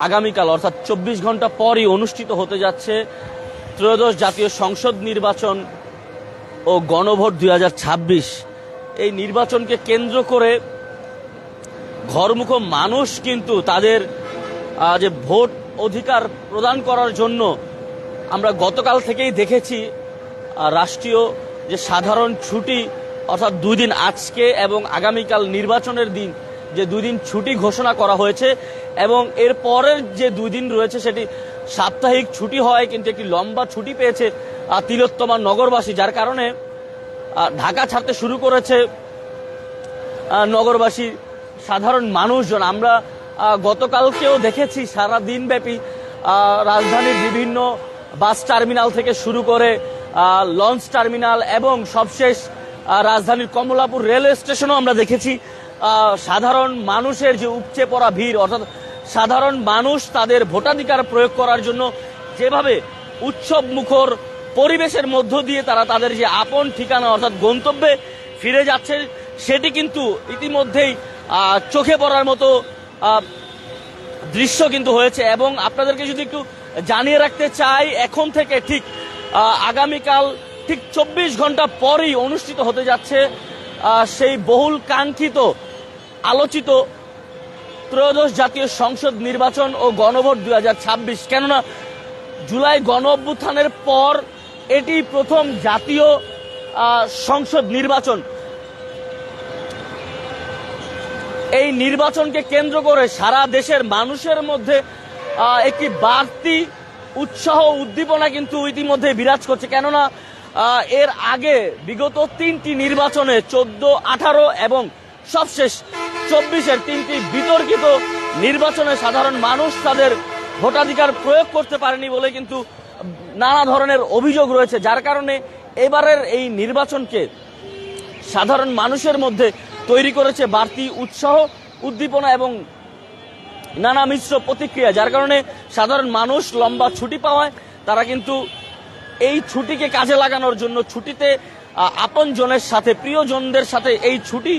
আগামীকাল অর্থাৎ 24 ঘন্টা পরই অনুষ্ঠিত হতে যাচ্ছে ত্রয়োদশ জাতীয় সংসদ নির্বাচন ও গণভোট 2026। এই নির্বাচনকে কেন্দ্র করে ঘরমুখো মানুষ কিন্তু তাদের যে ভোট অধিকার প্রদান করার জন্য আমরা গতকাল থেকেই দেখেছি রাষ্ট্রীয় যে সাধারণ ছুটি অর্থাৎ 2 দিন আজকে এবং আগামীকাল নির্বাচনের দিন যে 2 দিন ছুটি ঘোষণা করা হয়েছে এবং এর পরের যে 2 দিন রয়েছে সেটি সাপ্তাহিক ছুটি হয়, কিন্তু একটি লম্বা ছুটি পেয়েছে তিলোত্তমা নগরবাসী, যার কারণে ঢাকা ছাড়তে শুরু করেছে নগরবাসী সাধারণ মানুষজন। আমরা গতকালকেও দেখেছি সারা দিনব্যাপী রাজধানীর বিভিন্ন বাস টার্মিনাল থেকে শুরু করে লঞ্চ টার্মিনাল এবং সবশেষ রাজধানীর কমলাপুর রেলওয়ে স্টেশনও আমরা দেখেছি সাধারণ মানুষের যে উপচে পড়া ভিড়, অর্থাৎ সাধারণ মানুষ তাদের ভোটাধিকার প্রয়োগ করার জন্য যেভাবে উৎসব মুখর পরিবেশের মধ্য দিয়ে তারা তাদের যে আপন ঠিকানা অর্থাৎ গন্তব্যে ফিরে যাচ্ছে, সেটি কিন্তু ইতিমধ্যেই চোখে পড়ার মতো দৃশ্য কিন্তু হয়েছে। এবং আপনাদেরকে যদি একটু জানিয়ে রাখতে চাই, এখন থেকে ঠিক আগামীকাল ঠিক 24 ঘন্টা পরেই অনুষ্ঠিত হতে যাচ্ছে সেই বহুল কাঙ্ক্ষিত আলোচিত ত্রয়োদশ জাতীয় সংসদ নির্বাচন ও গণভোট 2026। কেননা জুলাই গণ অভ্যুত্থানের পর এটি প্রথম জাতীয় সংসদ নির্বাচন। এই নির্বাচনকে কেন্দ্র করে সারা দেশের মানুষের মধ্যে একটি বাড়তি উৎসাহ উদ্দীপনা কিন্তু ইতিমধ্যে বিরাজ করছে। কেননা এর আগে বিগত 3টি নির্বাচনে 14, 18 এবং সবশেষ 24-এর 3টি বিতর্কিত নির্বাচনে সাধারণ মানুষ তাদের ভোটাধিকার প্রয়োগ করতে পারেনি বলে কিন্তু নানা ধরনের অভিযোগ রয়েছে, যার কারণে এবারের এই নির্বাচনকে সাধারণ মানুষের মধ্যে তৈরি করেছে বাড়তি উৎসাহ উদ্দীপনা এবং নানা মিশ্র প্রতিক্রিয়া, যার কারণে সাধারণ মানুষ লম্বা ছুটি পাওয়ায় তারা কিন্তু এই ছুটিকে কাজে লাগানোর জন্য ছুটিতে আপনজনের সাথে প্রিয়জনদের সাথে এই ছুটি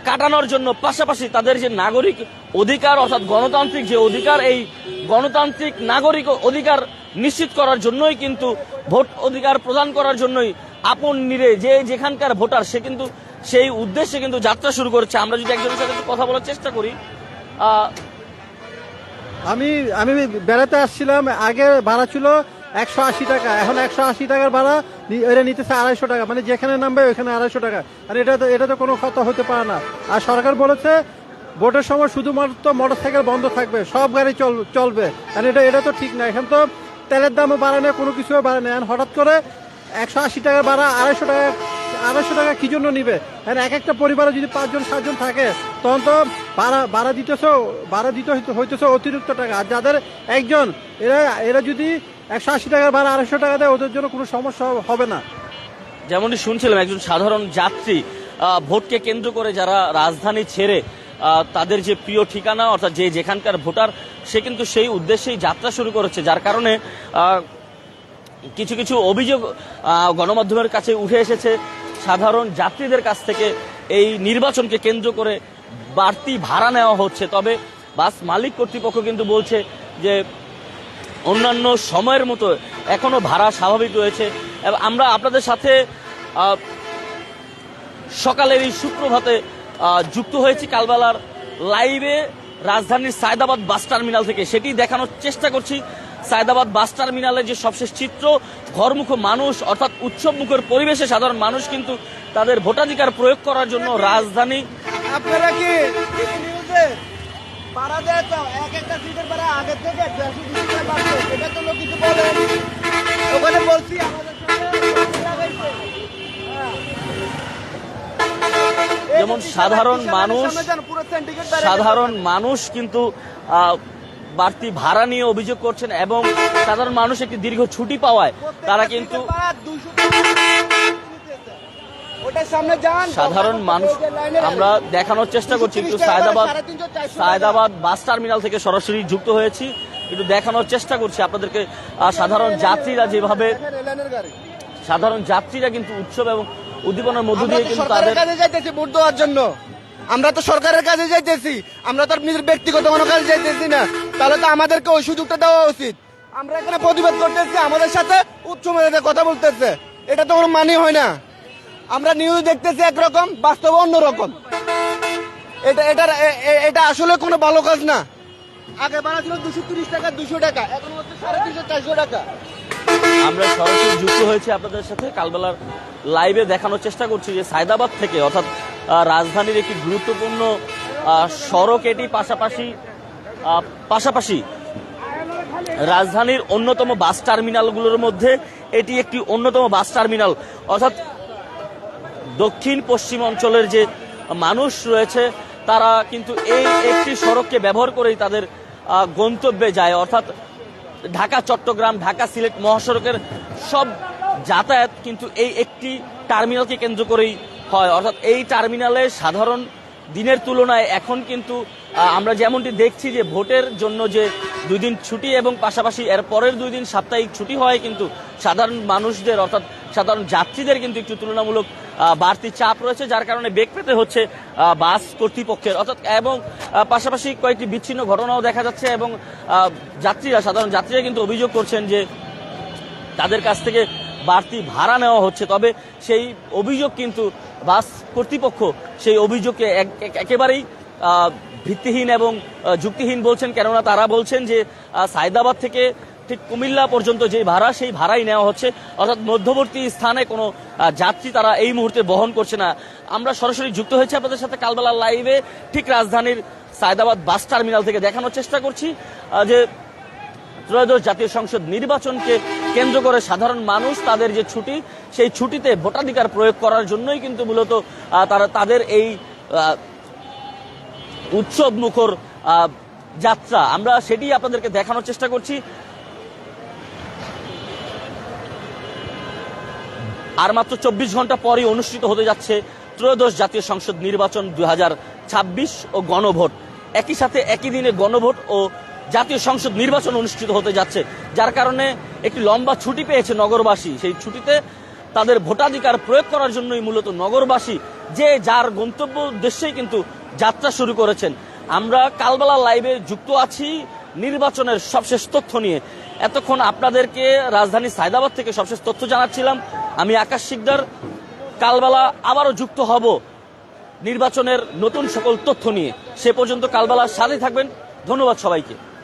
কাটানোর জন্য পাশাপাশি তাদের যে নাগরিক অধিকার অর্থাৎ গণতান্ত্রিক যে অধিকার, এই গণতান্ত্রিক নাগরিক অধিকার নিশ্চিত করার জন্যই কিন্তু ভোট অধিকার প্রদান করার জন্যই আপন নিরে যে যেখানকার ভোটার সে কিন্তু সেই উদ্দেশ্যে কিন্তু যাত্রা শুরু করেছে। আমরা যদি একজনের সাথে কথা বলার চেষ্টা করি, আমি বেড়াতে আসছিলাম, আগে ভাড়া ছিল 180 টাকা, এখন 180 টাকার ভাড়া এটা নিতেছে 250 টাকা, মানে যেখানে নামবে ওইখানে 250 টাকা। আর এটা তো কোনো কথা হতে পারে না। আর সরকার বলেছে ভোটের সময় শুধুমাত্র মোটরসাইকেল বন্ধ থাকবে, সব গাড়ি চলবে। আর এটা তো ঠিক না। এখন তো তেলের দামও বাড়ে না, কোনো কিছুও বাড়ে না। এখন হঠাৎ করে 180 টাকার ভাড়া 250 টাকা কি জন্য নিবে? এক একটা পরিবারে যদি 5জন 7জন থাকে তখন তো ভাড়া দিতে হইতেছে অতিরিক্ত টাকা। আর যাদের একজন এরা যদি 180 টাকার ভাড়া 250 টাকা দেয়, ওদের জন্য কোনো সমস্যা হবে না। যেমনটি শুনছিলাম একজন সাধারণ যাত্রী ভোটকে কেন্দ্র করে যারা রাজধানী ছেড়ে তাদের যে প্রিয় ঠিকানা অর্থাৎ যে যেখানকার ভোটার সে কিন্তু সেই উদ্দেশ্যেই যাত্রা শুরু করেছে, যার কারণে কিছু কিছু অভিযোগ গণমাধ্যমের কাছে উঠে এসেছে সাধারণ যাত্রীদের কাছ থেকে। এই নির্বাচনকে কেন্দ্র করে বাড়তি ভাড়া নেওয়া হচ্ছে, তবে বাস মালিক কর্তৃপক্ষ কিন্তু বলছে যে অন্যান্য সময়ের মতো এখনো ভাড়া স্বাভাবিক রয়েছে। এবং আমরা আপনাদের সাথে সকালের এই সুপ্রভাতে যুক্ত হয়েছি কালবেলার লাইভে রাজধানীর সায়দাবাদ বাস টার্মিনাল থেকে, সেটি দেখানোর চেষ্টা করছি। সায়দাবাদ বাস টার্মিনালের যে সবশেষ চিত্র, ঘরমুখো মানুষ অর্থাৎ উৎসব মুখের পরিবেশে সাধারণ মানুষ কিন্তু তাদের ভোটাধিকার প্রয়োগ করার জন্য রাজধানী। আপনারা কি ভাড়া দেয় তো এক একটা সিটের ভাড়া আগের থেকে 120 টাকা বাড়ছে, এটা তো লোক কিছু বলেন। ওখানে বলছি আমাদের যেমন সাধারণ মানুষ কিন্তু বাড়তি ভাড়া নিয়ে অভিযোগ করছেন এবং সাধারণ মানুষ একটি দীর্ঘ ছুটি পাওয়ায় তারা কিন্তু সাধারণ মানুষ আমরা দেখানোর চেষ্টা করছি একটু সায়দাবাদ বাস টার্মিনাল থেকে সরাসরি যুক্ত হয়েছি, একটু দেখানোর চেষ্টা করছি আপনাদেরকে সাধারণ যাত্রীরা কিন্তু উৎসব এবং উদ্দীপনার মধ্য দিয়ে কিন্তু তাদের ভোট দেওয়ার জন্য আমরা তো সরকারের কাছে যাইতেছি, আমরা তো আর নিজের ব্যক্তিগত কোনো কাজে যাইতেছি না। তাহলে তো আমাদেরকে ওই সুযোগটা দেওয়া উচিত। আমরা এখানে প্রতিবাদ করতেছি, আমাদের সাথে উচ্চ মেধাতে কথা বলতেছে, এটা তো কোনো মানে হয় না। আমরা নিউজ দেখতেছি একরকম, বাস্তবে অন্যরকম। এটা আসলে কোনো ভালো কাজ না। আগে বাড়া ছিল 230 টাকা, 200 টাকা, এখন হচ্ছে 350 400 টাকা। আমরা সরাসরি যুক্ত হয়েছি আপনাদের সাথে, কালবেলার লাইভে দেখানোর চেষ্টা করছি যে সায়দাবাদ থেকে, অর্থাৎ রাজধানীর একটি গুরুত্বপূর্ণ সড়ক এটি, পাশাপাশি রাজধানীর অন্যতম বাস টার্মিনালগুলোর মধ্যে এটি একটি অন্যতম বাস টার্মিনাল। অর্থাৎ দক্ষিণ পশ্চিম অঞ্চলের যে মানুষ রয়েছে তারা কিন্তু এই একটি সড়ককে ব্যবহার করেই তাদের গন্তব্যে যায়। অর্থাৎ ঢাকা চট্টগ্রাম, ঢাকা সিলেট মহাসড়কের সব যাতায়াত কিন্তু এই একটি টার্মিনালকে কেন্দ্র করেই হয়। অর্থাৎ এই টার্মিনালে সাধারণ দিনের তুলনায় এখন কিন্তু আমরা যেমনটি দেখছি যে ভোটের জন্য যে 2 দিন ছুটি এবং পাশাপাশি এর পরের 2 দিন সাপ্তাহিক ছুটি হয়, কিন্তু সাধারণ মানুষদের অর্থাৎ সাধারণ যাত্রীদের কিন্তু একটু তুলনামূলক বাড়তি চাপ রয়েছে, যার কারণে বেগ পেতে হচ্ছে বাস কর্তৃপক্ষের। অর্থাৎ এবং পাশাপাশি কয়েকটি বিচ্ছিন্ন ঘটনাও দেখা যাচ্ছে এবং সাধারণ যাত্রীরা কিন্তু অভিযোগ করছেন যে তাদের কাছ থেকে বাড়তি ভাড়া নেওয়া হচ্ছে। তবে সেই অভিযোগ কিন্তু বাস কর্তৃপক্ষ সেই অভিযোগকে একেবারেই ভিত্তিহীন এবং যুক্তিহীন বলছেন। কেননা তারা বলছেন যে সায়দাবাদ থেকে ঠিক কুমিল্লা পর্যন্ত যে ভাড়া, সেই ভাড়াই নেওয়া হচ্ছে। অর্থাৎ মধ্যবর্তী স্থানে কোনো যাত্রী তারা এই মুহূর্তে বহন করছে না। আমরা সরাসরি যুক্ত হয়েছি আপনাদের সাথে কালবেলা লাইভে, ঠিক রাজধানীর সায়দাবাদ বাস টার্মিনাল থেকে দেখানোর চেষ্টা করছি যে ত্রয়োদশ জাতীয় সংসদ নির্বাচনকে কেন্দ্র করে সাধারণ মানুষ তাদের যে ছুটি, সেই ছুটিতে ভোটাধিকার প্রয়োগ করার জন্যই কিন্তু মূলত তারা তাদের এই উৎসব মুখর যাত্রা, আমরা সেটি আপনাদেরকে দেখানোর চেষ্টা করছি। আর মাত্র 24 ঘন্টা পরই অনুষ্ঠিত হতে যাচ্ছে ত্রয়োদশ জাতীয় সংসদ নির্বাচন 2026 ও গণভোট। একই সাথে একই দিনে গণভোট ও জাতীয় সংসদ নির্বাচন অনুষ্ঠিত হতে যাচ্ছে, যার কারণে একটি লম্বা ছুটি পেয়েছে নগরবাসী। সেই ছুটিতে তাদের ভোটাধিকার প্রয়োগ করার জন্যই মূলত নগরবাসী যে যার গন্তব্য উদ্দেশ্যেই কিন্তু যাত্রা শুরু করেছেন। আমরা কালবেলা লাইভে যুক্ত আছি নির্বাচনের সবশেষ তথ্য নিয়ে। এতক্ষণ আপনাদেরকে রাজধানী সায়দাবাদ থেকে সবশেষ তথ্য জানাচ্ছিলাম আমি আকাশ শিকদার। কালবেলা আবারও যুক্ত হব নির্বাচনের নতুন সকল তথ্য নিয়ে। সে পর্যন্ত কালবেলার সাথে থাকবেন। ধন্যবাদ সবাইকে।